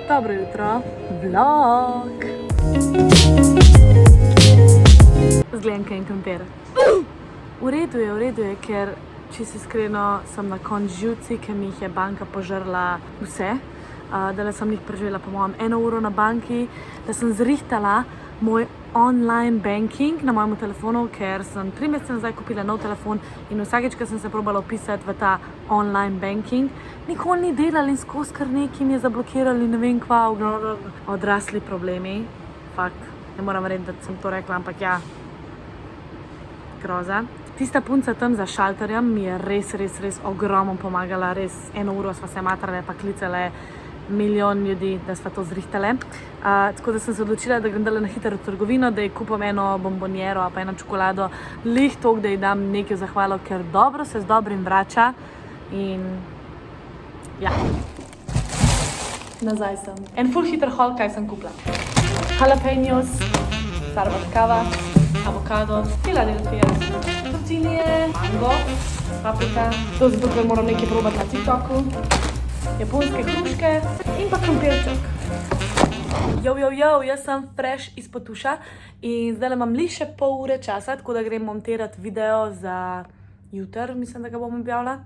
Dobro jutro, vlog. Zglenka in krompir. V redu je, ker čisto iskreno sem na koncu živci, ker mi jih je banka požrla vse. Da sem jih preživela po mojem 1 uro na banki, da sem zrihtala moj online banking na mojem telefonu, ker sem 3 mesece nazaj kupila nov telefon in vsakeč, ko sem se probala vpisati v ta online banking, nikoli ni delal in skozi kar nekaj mi je zablokirali, ne vem kva, odrasli problemi. Fakt, ne moram reči, da sem to rekla, ampak ja, groza. Tista punca tam za šalterjem mi je res ogromno pomagala, res 1 uro sva se matrale pa klicale milijon ljudi, da sva to zrihtale. Tako da sem se odločila, da grem dala na hitro v trgovino, da ji kupam eno bomboniero pa eno čokolado, lih toliko, da ji dam nekaj zahvalo, ker dobro se z dobrim vrača. In ja, nazaj sem. En ful hiter haul, kaj sem kupila. Jalapenos, Starbucks kava, avokado, Philadelphia, tortilje, mango, paprika. To zato, ker moram nekaj probati na TikToku. Japonske hruške in pa krompirček. Jaz sem fresh izpod tuša in zdaj imam li še pol ure časa, tako da grem montirati video za jutri, mislim, da ga bom objavila.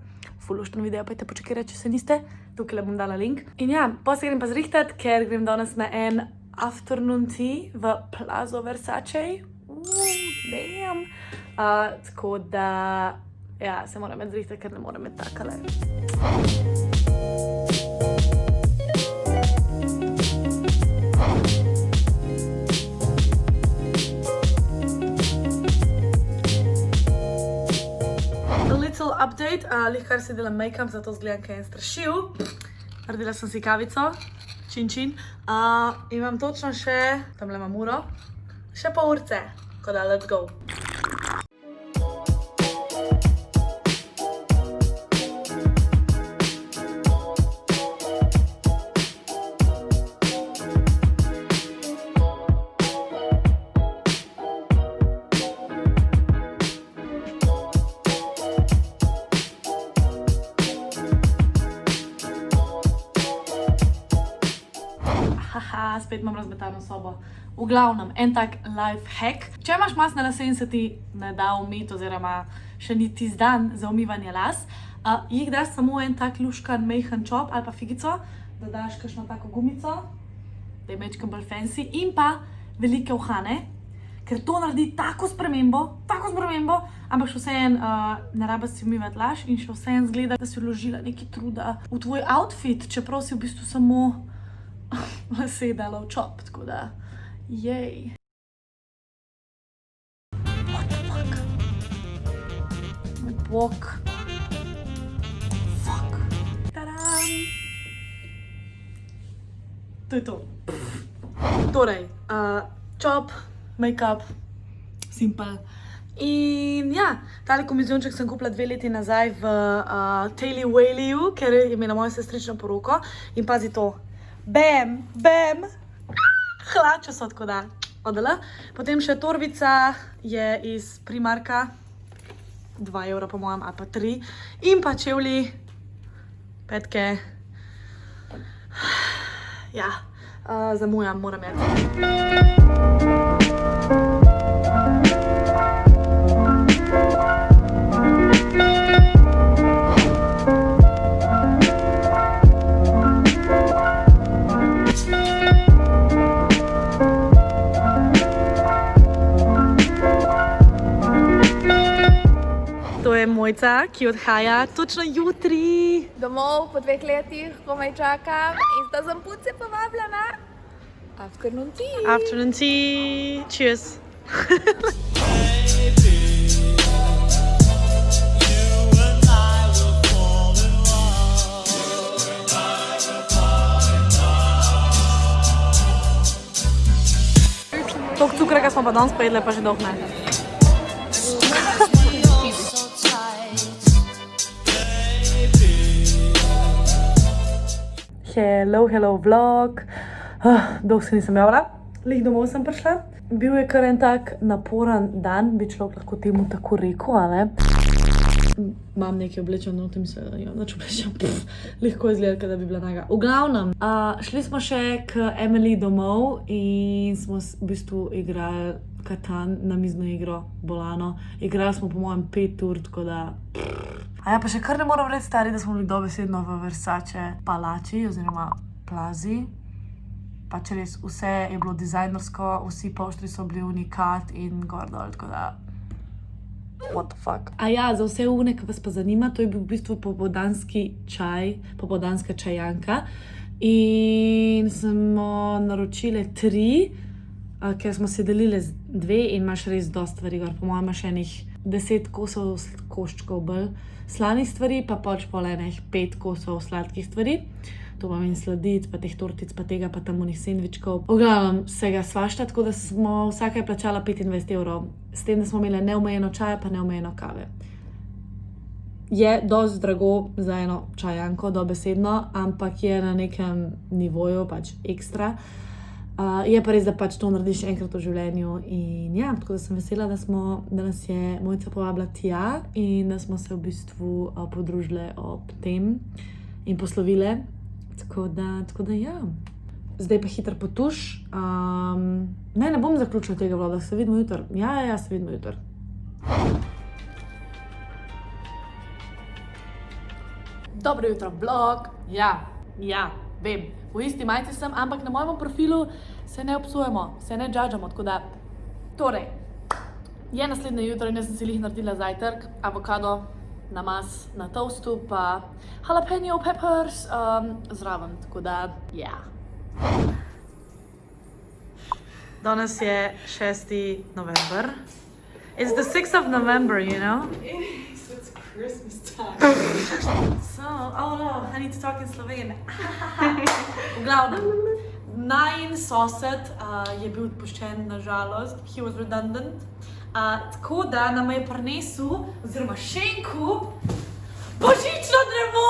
Fulušten video, pa počakajte, če se niste, tukaj bom dala link. In ja, potem se grem pa zrihtati, ker grem danes na en afternoon tea v Plazo Versace. Damn. Tako da, ja, se moram zrihtati, ker ne morem takale. Little update, kar si delam make-up, zato zgledam, kaj je strašil. Naredila sem si kavico, čin. Imam točno še, tamle imam uro, še pol urce, tako da let's go. Spet imam razmetano sobo. V glavnem, en tak life hack. Če imaš masne lase in se ti ne da umiti oziroma še ni tisti dan za umivanje las, jih daš samo en tak luškan, mejhan čop ali pa figico, da daš kakšno tako gumico, da je mečkam bolj fancy, in pa velike uhane, ker to naredi tako spremembo, ampak še vseeno ne rabiš si umivati las in še vseeno zgleda, da si vložila nekaj truda v tvoj outfit, čeprav si v bistvu samo lase dala v čop, tako da, jej. What the fuck? Moj bog. Fuck. Tadam! To je to. Torej, čop, make-up, simple. In ja, tale komizionček sem kupila 2 leti nazaj v Taily Wailyu, ker je imela moja sestrična poroko. In pazi to. Bam, hlače so tako da, odala. Potem še torbica je iz Primarka, 2 evra po mojem, ali pa 3. In pa čevlji, petke, ja, zamujam, moram jeti. Mojca, ki odhaja točno jutri. Domov po 2 letih, komaj čakam in sta sem punce povabljena. Afternoon tea. Afternoon tea. Cheers. Toliko cukrega smo pa danes pojedle, pa že dolgo ne. Hello vlog. Dolgo se nisem javila. Lih domov sem prišla. Bil je kar en tak naporen dan, bi človek lahko temu tako rekel, ali? Imam nekaj oblečeno, v tem se nič oblečem, lahko izgleda, da bi bila naga. V glavnem, šli smo še k Emily domov in smo v bistvu igrali Katan, namizno igro, bolano. Igrali smo po mojem 5 ur, tako da... A ja, pa še kar ne moram reči, stari, da smo bili dobesedno v Versace palači oziroma plazi. Pač res, vse je bilo dizajnersko, vsi poštri so bili unikat in gor dol, tako da... What the fuck? A ja, za vse une, ki vas pa zanima, to je bil v bistvu popoldanski čaj, popoldanska čajanka. In smo naročile 3, ker smo se delile z 2 in imaš res dosti stvari gor. Po mojem imaš enih 10 kosov koščkov bolj slanih stvari, pa pač pol enih 5 kosov sladkih stvari. To pomeni sladic, pa teh tortic, pa tega, pa tam onih sendvičkov. V glavnem, vsega svašta, tako da smo vsaka je plačala 25 €. S tem, da smo imeli neomejeno čaja, pa neomejeno kave. Je dosti drago za eno čajanko, dobesedno, ampak je na nekem nivoju pač ekstra. Je pa res, da pač to narediš enkrat v življenju in ja, tako da sem vesela, da nas je Mojca povabila tja in da smo se v bistvu podružile ob tem in poslovile. Tako da ja. Zdaj pa hiter potuš. Ne bom zaključila tega vloga, se vidimo jutri. Ja, se vidimo jutri. Dobro jutro, vlog. Ja, vem. V isti majici sem, ampak na mojem profilu se ne obsujemo, se ne judžamo, tako da... Torej, je naslednje jutro in jaz sem si lih naredila zajtrk, avokado, namaz na toastu, pa jalapeno peppers zraven, tako da, ja. Danes je 6. november. It's the 6th of November, you know? It is, it's Christmas time. So, oh no, I need to talk in Sloven. V glavnem, najin sosed je bil odpuščen, nažalost. He was redundant. Tako da nam je prinesel, oziroma šenku, božično drevo!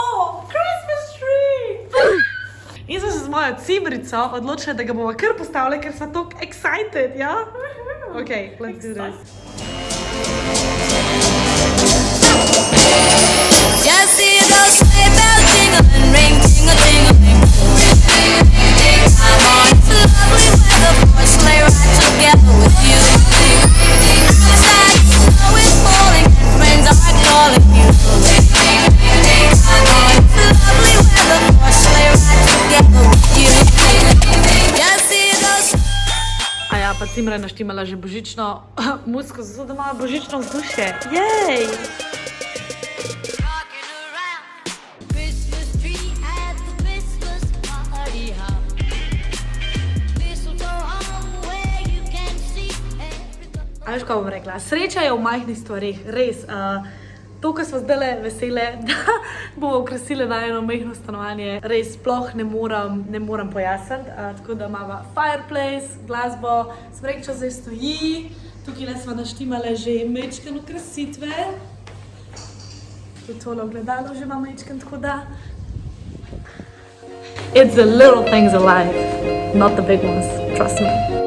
Christmas tree! In sem se z mojo cimrico odločila, da ga bomo kar postavili, ker smo tako excited, ja? Okay, let's do this. Just see those sleigh bells jingling, ring, tingle-tingling. I'm on, it's lovely weather for a sleigh ride together with you. Outside, snow is falling and friends are calling you. I'm on, it's lovely weather for a sleigh ride together with you. Just see those... A ja, pa Cimra je naštimala že božično muziko, zato da ima božično vzdušje. Jej! Rocking around Christmas tree at the Christmas party hop. Mistletoe hung where you can see everybody. A veš, kaj bom rekla? Sreča je v majhnih stvarih, res. To, kar smo zdajle vesele, da bomo okrasile na eno majhno stanovanje, res sploh ne moram pojasniti. Tako da imamo fireplace, glasbo, smrekča zdaj stoji. Tukaj smo naštimale že majčkeno krasitve. Tudi tole ogledalo že ima majčken, tako da... It's the little things in life, not the big ones, trust me.